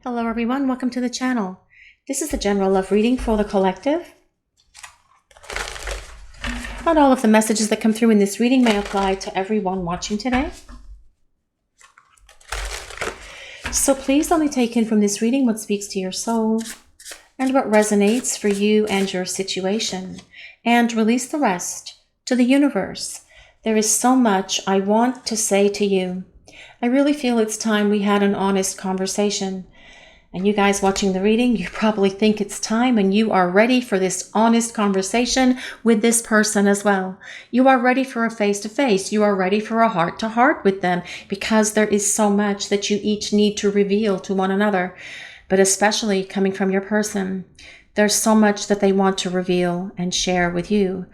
Hello everyone, welcome to the channel. This is a general love reading for the collective. Not all of the messages that come through in this reading may apply to everyone watching today. So please only take in from this reading what speaks to your soul and what resonates for you and your situation, and release the rest to the universe. There is so much I want to say to you. I really feel it's time we had an honest conversation. And you guys watching the reading, you probably think it's time and you are ready for this honest conversation with this person as well. You are ready for a face-to-face. You are ready for a heart-to-heart with them because there is so much that you each need to reveal to one another. But especially coming from your person, there's so much that they want to reveal and share with you.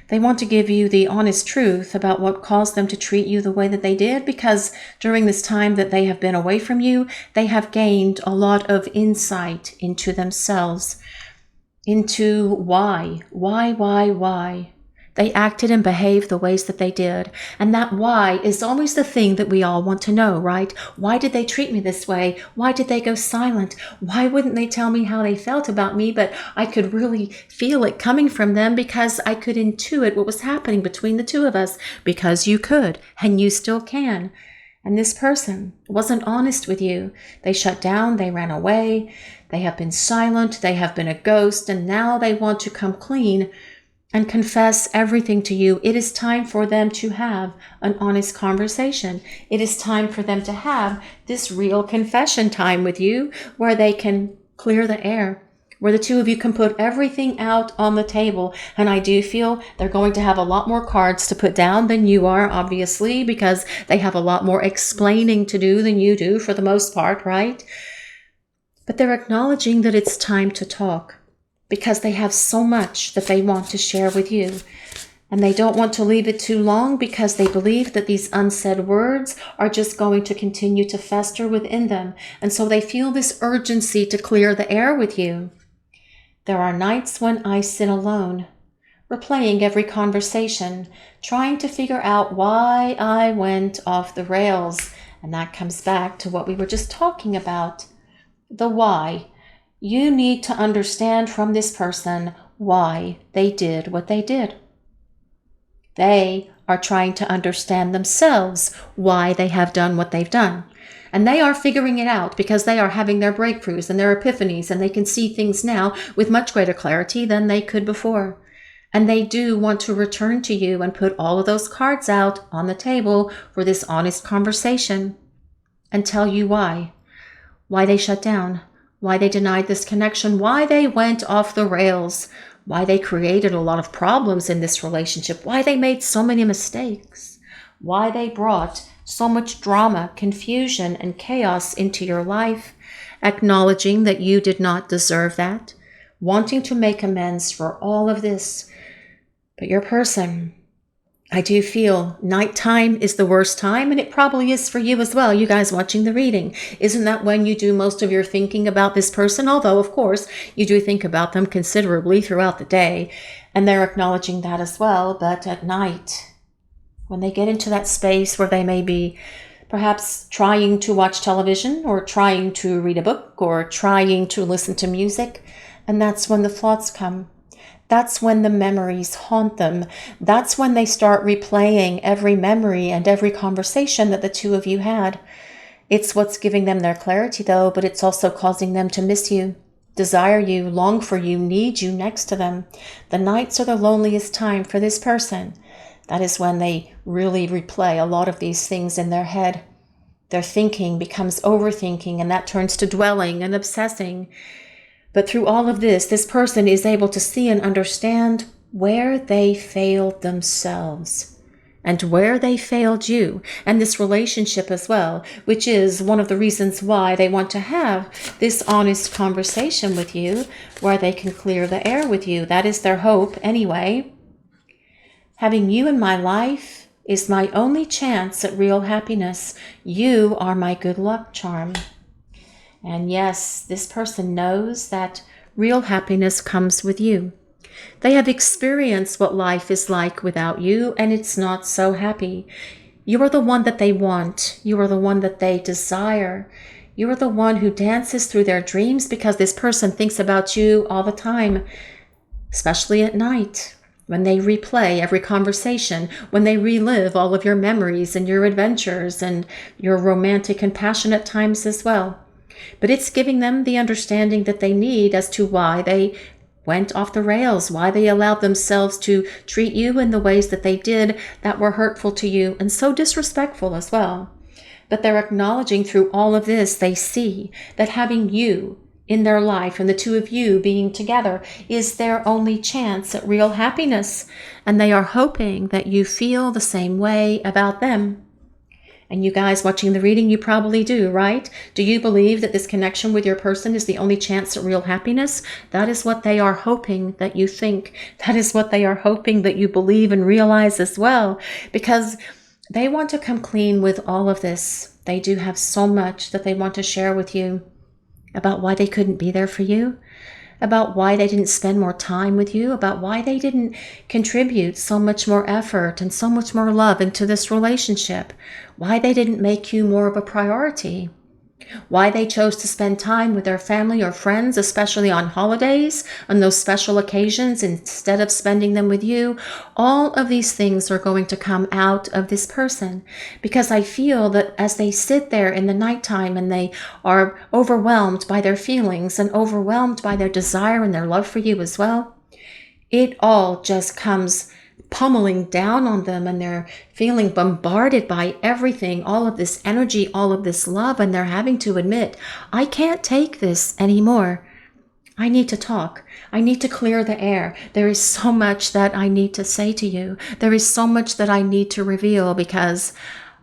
They want to give you the honest truth about what caused them to treat you the way that they did, because during this time that they have been away from you, they have gained a lot of insight into themselves, into why they acted and behaved the ways that they did. And that why is always the thing that we all want to know, right? Why did they treat me this way? Why did they go silent? Why wouldn't they tell me how they felt about me? But I could really feel it coming from them because I could intuit what was happening between the two of us, because you could, and you still can. And this person wasn't honest with you. They shut down, they ran away, they have been silent, they have been a ghost, and now they want to come clean and confess everything to you. It is time for them to have an honest conversation. It is time for them to have this real confession time with you where they can clear the air, where the two of you can put everything out on the table. And I do feel they're going to have a lot more cards to put down than you are, obviously, because they have a lot more explaining to do than you do for the most part, right? But they're acknowledging that it's time to talk, because they have so much that they want to share with you. And they don't want to leave it too long because they believe that these unsaid words are just going to continue to fester within them. And so they feel this urgency to clear the air with you. There are nights when I sit alone, replaying every conversation, trying to figure out why I went off the rails. And that comes back to what we were just talking about, the why. You need to understand from this person why they did what they did. They are trying to understand themselves why they have done what they've done. And they are figuring it out because they are having their breakthroughs and their epiphanies, and they can see things now with much greater clarity than they could before. And they do want to return to you and put all of those cards out on the table for this honest conversation and tell you why they shut down, why they denied this connection, why they went off the rails, why they created a lot of problems in this relationship, why they made so many mistakes, why they brought so much drama, confusion, and chaos into your life, acknowledging that you did not deserve that, wanting to make amends for all of this. But your person, I do feel nighttime is the worst time, and it probably is for you as well, you guys watching the reading. Isn't that when you do most of your thinking about this person? Although, of course, you do think about them considerably throughout the day, and they're acknowledging that as well. But at night, when they get into that space where they may be perhaps trying to watch television or trying to read a book or trying to listen to music, and that's when the thoughts come. That's when the memories haunt them. That's when they start replaying every memory and every conversation that the two of you had. It's what's giving them their clarity, though, but it's also causing them to miss you, desire you, long for you, need you next to them. The nights are the loneliest time for this person. That is when they really replay a lot of these things in their head. Their thinking becomes overthinking, and that turns to dwelling and obsessing. But through all of this, this person is able to see and understand where they failed themselves and where they failed you, and this relationship as well, which is one of the reasons why they want to have this honest conversation with you, where they can clear the air with you. That is their hope anyway. Having you in my life is my only chance at real happiness. You are my good luck charm. And yes, this person knows that real happiness comes with you. They have experienced what life is like without you, and it's not so happy. You are the one that they want. You are the one that they desire. You're the one who dances through their dreams because this person thinks about you all the time, especially at night, when they replay every conversation, when they relive all of your memories and your adventures and your romantic and passionate times as well. But it's giving them the understanding that they need as to why they went off the rails, why they allowed themselves to treat you in the ways that they did that were hurtful to you and so disrespectful as well. But they're acknowledging through all of this, they see that having you in their life and the two of you being together is their only chance at real happiness. And they are hoping that you feel the same way about them. And you guys watching the reading, you probably do, right? Do you believe that this connection with your person is the only chance at real happiness? That is what they are hoping that you think. That is what they are hoping that you believe and realize as well. Because they want to come clean with all of this. They do have so much that they want to share with you about why they couldn't be there for you, about why they didn't spend more time with you, about why they didn't contribute so much more effort and so much more love into this relationship, why they didn't make you more of a priority, why they chose to spend time with their family or friends, especially on holidays, on those special occasions, instead of spending them with you. All of these things are going to come out of this person, because I feel that as they sit there in the nighttime and they are overwhelmed by their feelings and overwhelmed by their desire and their love for you as well, it all just comes pummeling down on them, and they're feeling bombarded by everything, all of this energy, all of this love, and they're having to admit, I can't take this anymore. I need to talk. I need to clear the air. There is so much that I need to say to you. There is so much that I need to reveal, because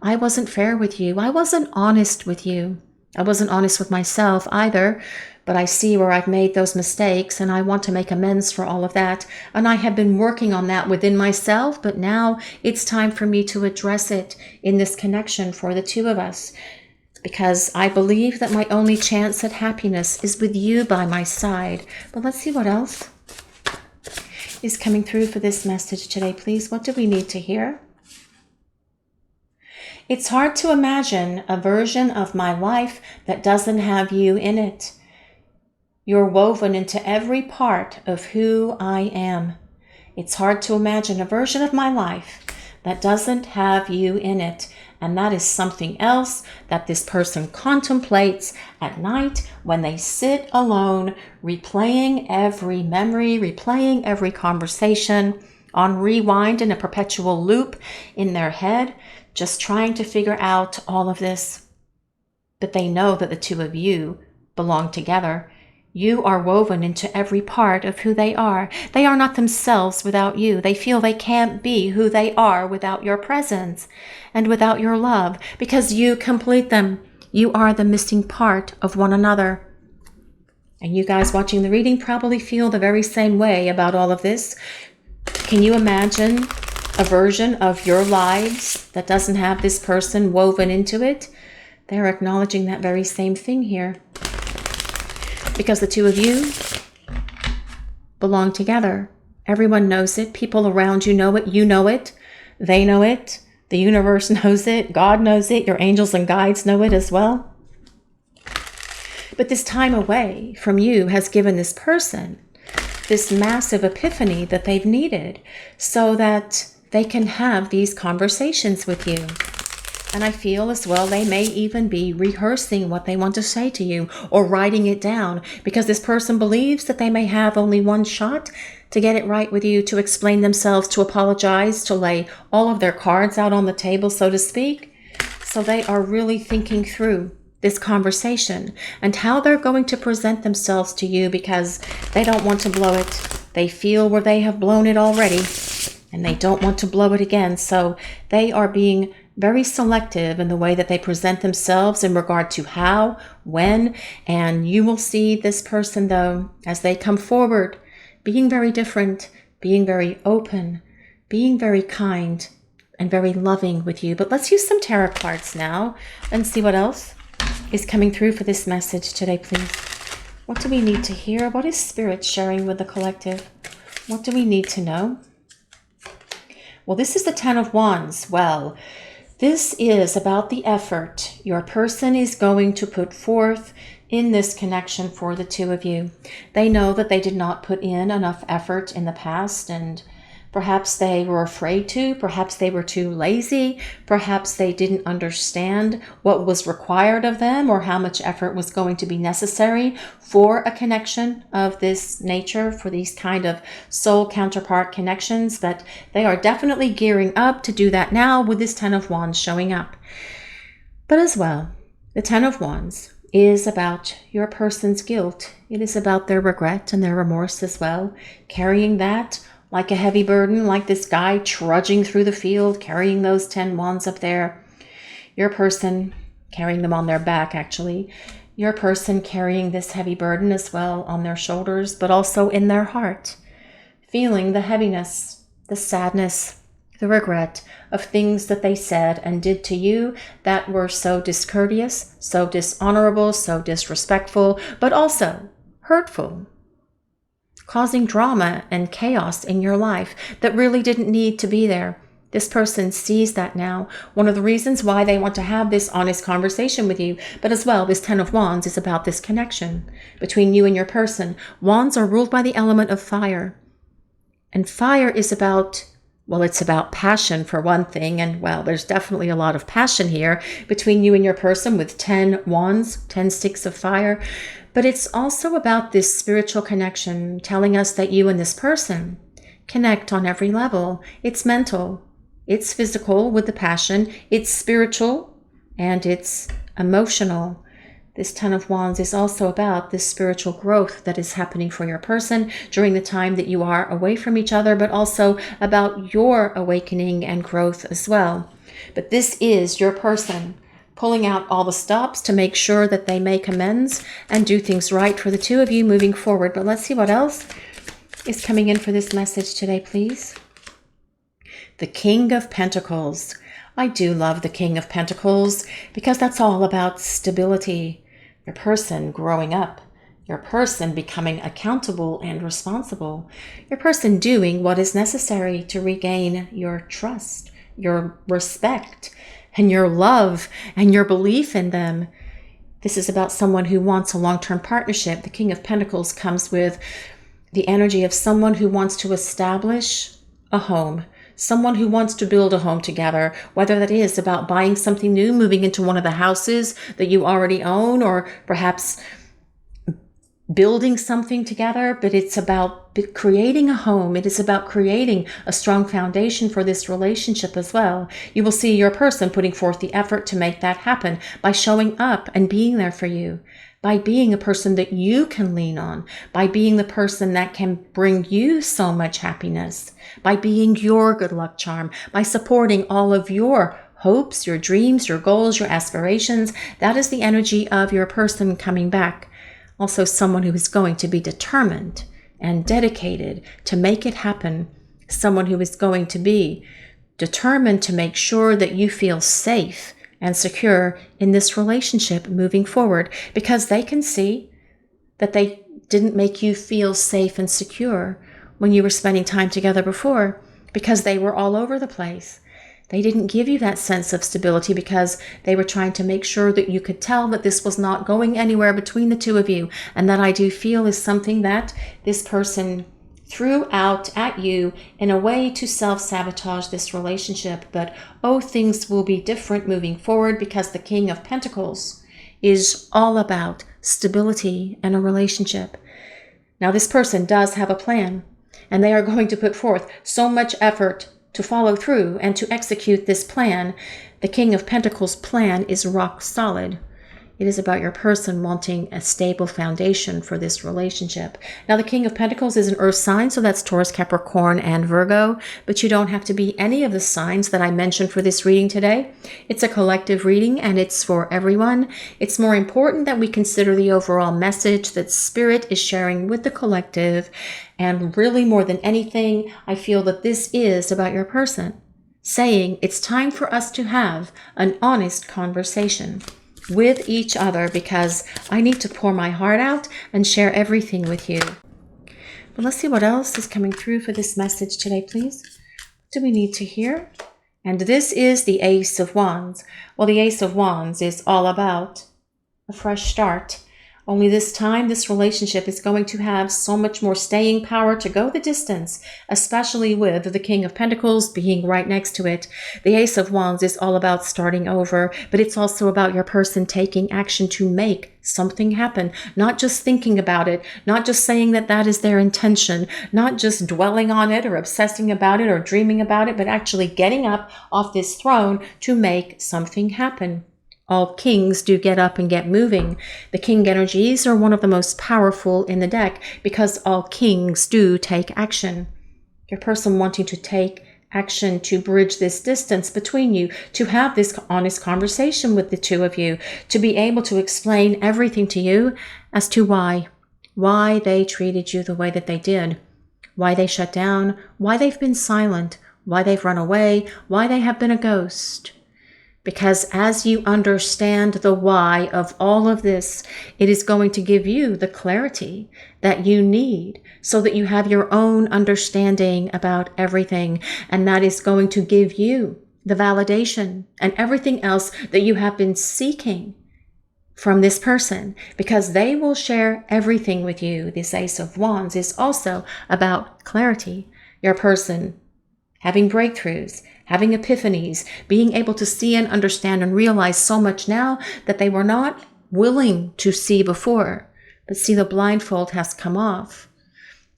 I wasn't fair with you. I wasn't honest with you. I wasn't honest with myself either. But I see where I've made those mistakes, and I want to make amends for all of that. And I have been working on that within myself, but now it's time for me to address it in this connection for the two of us. Because I believe that my only chance at happiness is with you by my side. But let's see what else is coming through for this message today, please. What do we need to hear? It's hard to imagine a version of my life that doesn't have you in it. You're woven into every part of who I am. It's hard to imagine a version of my life that doesn't have you in it. And that is something else that this person contemplates at night when they sit alone, replaying every memory, replaying every conversation on rewind in a perpetual loop in their head, just trying to figure out all of this. But they know that the two of you belong together. You are woven into every part of who they are. They are not themselves without you. They feel they can't be who they are without your presence and without your love, because you complete them. You are the missing part of one another. And you guys watching the reading probably feel the very same way about all of this. Can you imagine a version of your lives that doesn't have this person woven into it? They're acknowledging that very same thing here. Because the two of you belong together. Everyone knows it. People around you know it. You know it. They know it. The universe knows it. God knows it. Your angels and guides know it as well. But this time away from you has given this person this massive epiphany that they've needed so that they can have these conversations with you. And I feel as well they may even be rehearsing what they want to say to you or writing it down, because this person believes that they may have only one shot to get it right with you, to explain themselves, to apologize, to lay all of their cards out on the table, so to speak. So they are really thinking through this conversation and how they're going to present themselves to you, because they don't want to blow it. They feel where they have blown it already and they don't want to blow it again. So they are being very selective in the way that they present themselves in regard to how, when, and you will see this person, though, as they come forward, being very different, being very open, being very kind, and very loving with you. But let's use some tarot cards now and see what else is coming through for this message today, please. What do we need to hear? What is Spirit sharing with the collective? What do we need to know? Well, this is the Ten of Wands. Well, This is about the effort your person is going to put forth in this connection for the two of you. They know that they did not put in enough effort in the past, and perhaps they were afraid to, perhaps they were too lazy, perhaps they didn't understand what was required of them or how much effort was going to be necessary for a connection of this nature, for these kind of soul counterpart connections. But they are definitely gearing up to do that now with this Ten of Wands showing up. But as well, the Ten of Wands is about your person's guilt. It is about their regret and their remorse as well, carrying that like a heavy burden, like this guy trudging through the field, carrying those 10 wands up there. Your person carrying them on their back, actually. Your person carrying this heavy burden as well on their shoulders, but also in their heart, feeling the heaviness, the sadness, the regret of things that they said and did to you that were so discourteous, so dishonorable, so disrespectful, but also hurtful, causing drama and chaos in your life that really didn't need to be there. This person sees that now. One of the reasons why they want to have this honest conversation with you, but as well, this Ten of Wands is about this connection between you and your person. Wands are ruled by the element of fire. And fire is about, well, it's about passion for one thing. And well, there's definitely a lot of passion here between you and your person with 10 wands, 10 sticks of fire. But it's also about this spiritual connection, telling us that you and this person connect on every level. It's mental, it's physical with the passion, it's spiritual, and it's emotional. This Ten of Wands is also about this spiritual growth that is happening for your person during the time that you are away from each other, but also about your awakening and growth as well. But this is your person pulling out all the stops to make sure that they make amends and do things right for the two of you moving forward. But let's see what else is coming in for this message today, please. The King of Pentacles. I do love the King of Pentacles because that's all about stability. Your person growing up. Your person becoming accountable and responsible. Your person doing what is necessary to regain your trust, your respect, and your love and your belief in them. This is about someone who wants a long-term partnership. The King of Pentacles comes with the energy of someone who wants to establish a home, someone who wants to build a home together, whether that is about buying something new, moving into one of the houses that you already own, or perhaps building something together, but it's about creating a home. It is about creating a strong foundation for this relationship as well. You will see your person putting forth the effort to make that happen by showing up and being there for you, by being a person that you can lean on, by being the person that can bring you so much happiness, by being your good luck charm, by supporting all of your hopes, your dreams, your goals, your aspirations. That is the energy of your person coming back. Also someone who is going to be determined and dedicated to make it happen. Someone who is going to be determined to make sure that you feel safe and secure in this relationship moving forward, because they can see that they didn't make you feel safe and secure when you were spending time together before, because they were all over the place. They didn't give you that sense of stability because they were trying to make sure that you could tell that this was not going anywhere between the two of you. And that I do feel is something that this person threw out at you in a way to self-sabotage this relationship. But oh, things will be different moving forward, because the King of Pentacles is all about stability and a relationship. Now, this person does have a plan, and they are going to put forth so much effort to follow through and to execute this plan. The King of Pentacles plan is rock solid. It is about your person wanting a stable foundation for this relationship. Now, the King of Pentacles is an earth sign, so that's Taurus, Capricorn, and Virgo, but you don't have to be any of the signs that I mentioned for this reading today. It's a collective reading, and it's for everyone. It's more important that we consider the overall message that Spirit is sharing with the collective, and really more than anything, I feel that this is about your person, saying it's time for us to have an honest conversation with each other, because I need to pour my heart out and share everything with you. But let's see what else is coming through for this message today, please. What do we need to hear? And this is the Ace of Wands. Well, the Ace of Wands is all about a fresh start. Only this time, this relationship is going to have so much more staying power to go the distance, especially with the King of Pentacles being right next to it. The Ace of Wands is all about starting over, but it's also about your person taking action to make something happen, not just thinking about it, not just saying that that is their intention, not just dwelling on it or obsessing about it or dreaming about it, but actually getting up off this throne to make something happen. All kings do get up and get moving. The king energies are one of the most powerful in the deck because all kings do take action. Your person wanting to take action to bridge this distance between you, to have this honest conversation with the two of you, to be able to explain everything to you as to why they treated you the way that they did, why they shut down, why they've been silent, why they've run away, why they have been a ghost. Because as you understand the why of all of this, it is going to give you the clarity that you need so that you have your own understanding about everything. And that is going to give you the validation and everything else that you have been seeking from this person, because they will share everything with you. This Ace of Wands is also about clarity. Your person having breakthroughs, having epiphanies, being able to see and understand and realize so much now that they were not willing to see before. But see, the blindfold has come off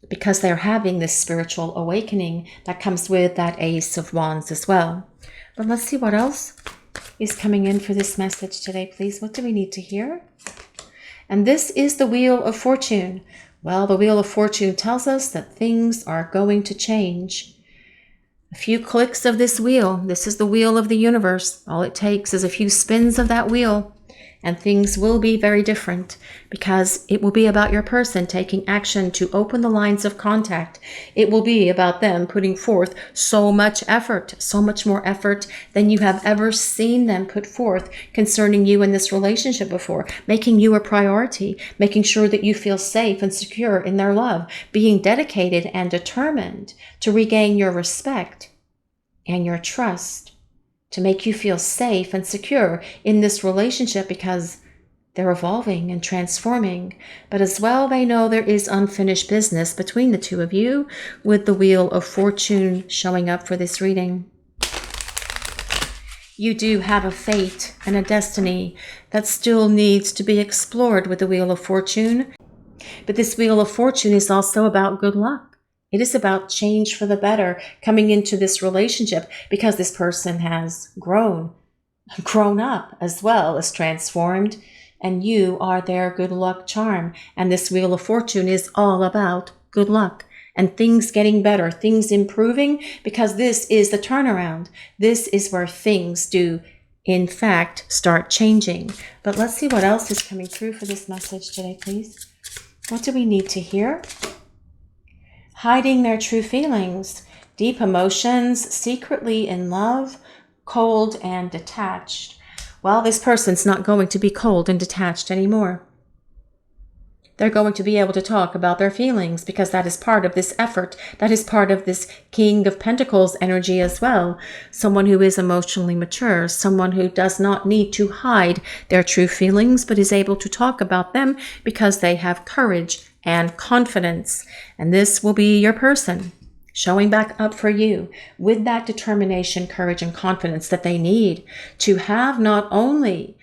because they're having this spiritual awakening that comes with that Ace of Wands as well. But let's see what else is coming in for this message today, please. What do we need to hear? And this is the Wheel of Fortune. Well, the Wheel of Fortune tells us that things are going to change. A few clicks of this wheel. This is the wheel of the universe. All it takes is a few spins of that wheel, and things will be very different because it will be about your person taking action to open the lines of contact. It will be about them putting forth so much effort, so much more effort than you have ever seen them put forth concerning you in this relationship before, making you a priority, making sure that you feel safe and secure in their love, being dedicated and determined to regain your respect and your trust, to make you feel safe and secure in this relationship because they're evolving and transforming. But as well, they know there is unfinished business between the two of you, with the Wheel of Fortune showing up for this reading. You do have a fate and a destiny that still needs to be explored with the Wheel of Fortune. But this Wheel of Fortune is also about good luck. It is about change for the better coming into this relationship because this person has grown up as well as transformed, and you are their good luck charm. And this Wheel of Fortune is all about good luck and things getting better, things improving, because this is the turnaround. This is where things do, in fact, start changing. But let's see what else is coming through for this message today, please. What do we need to hear? Hiding their true feelings, deep emotions, secretly in love, cold and detached. Well, this person's not going to be cold and detached anymore. They're going to be able to talk about their feelings because that is part of this effort. That is part of this King of Pentacles energy as well. Someone who is emotionally mature, someone who does not need to hide their true feelings, but is able to talk about them because they have courage and confidence. And this will be your person showing back up for you with that determination, courage, and confidence that they need to have not only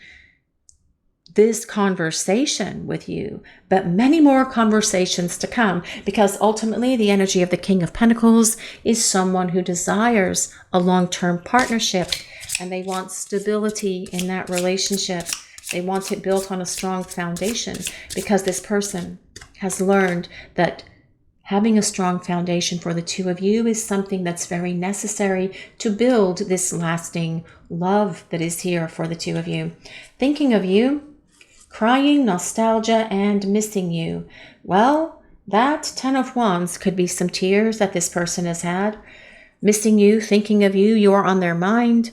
this conversation with you, but many more conversations to come, because ultimately the energy of the King of Pentacles is someone who desires a long-term partnership, and they want stability in that relationship. They want it built on a strong foundation because this person has learned that having a strong foundation for the two of you is something that's very necessary to build this lasting love that is here for the two of you. Thinking of you, crying, nostalgia, and missing you. Well, that 10 of Wands could be some tears that this person has had. Missing you, thinking of you, you are on their mind.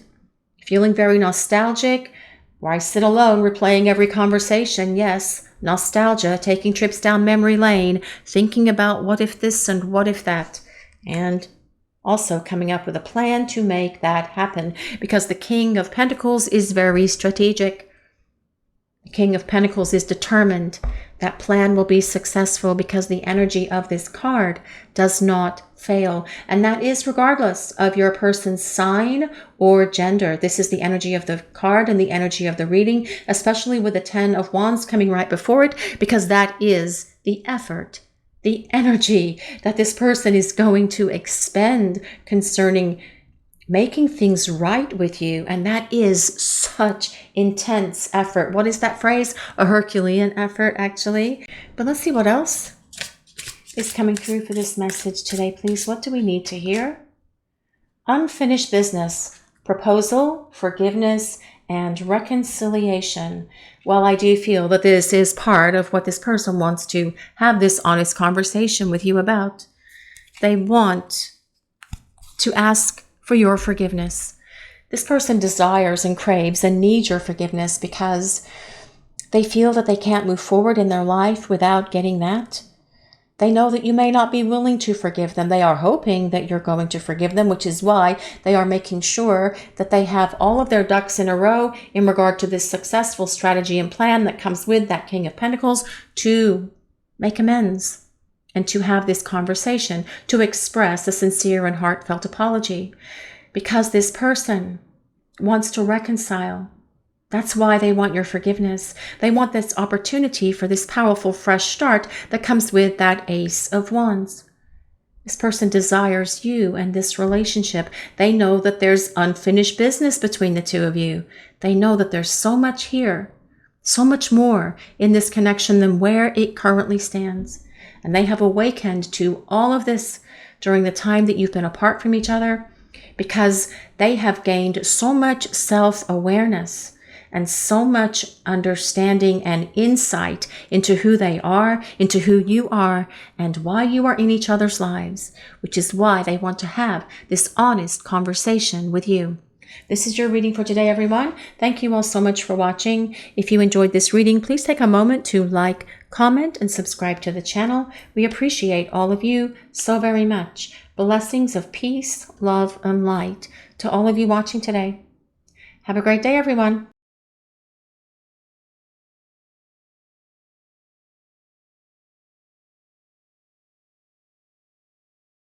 Feeling very nostalgic. Why sit alone replaying every conversation? Yes, nostalgia, taking trips down memory lane, thinking about what if this and what if that. And also coming up with a plan to make that happen, because the King of Pentacles is very strategic. The King of Pentacles is determined. That plan will be successful because the energy of this card does not fail. And that is regardless of your person's sign or gender. This is the energy of the card and the energy of the reading, especially with the 10 of Wands coming right before it, because that is the effort, the energy that this person is going to expend concerning making things right with you. And that is such intense effort. What is that phrase? A Herculean effort, actually. But let's see what else is coming through for this message today, please. What do we need to hear? Unfinished business, proposal, forgiveness, and reconciliation. Well, I do feel that this is part of what this person wants to have this honest conversation with you about. They want to ask for your forgiveness. This person desires and craves and needs your forgiveness because they feel that they can't move forward in their life without getting that. They know that you may not be willing to forgive them. They are hoping that you're going to forgive them, which is why they are making sure that they have all of their ducks in a row in regard to this successful strategy and plan that comes with that King of Pentacles to make amends and to have this conversation, to express a sincere and heartfelt apology, because this person wants to reconcile. That's why they want your forgiveness. They want this opportunity for this powerful fresh start that comes with that Ace of Wands. This person desires you and this relationship. They know that there's unfinished business between the two of you. They know that there's so much here, so much more in this connection than where it currently stands. And they have awakened to all of this during the time that you've been apart from each other, because they have gained so much self-awareness and so much understanding and insight into who they are, into who you are, and why you are in each other's lives, which is why they want to have this honest conversation with you. This is your reading for today, everyone. Thank you all so much for watching. If you enjoyed this reading, please take a moment to like, comment, and subscribe to the channel. We appreciate all of you so very much. Blessings of peace, love, and light to all of you watching today. Have a great day, everyone.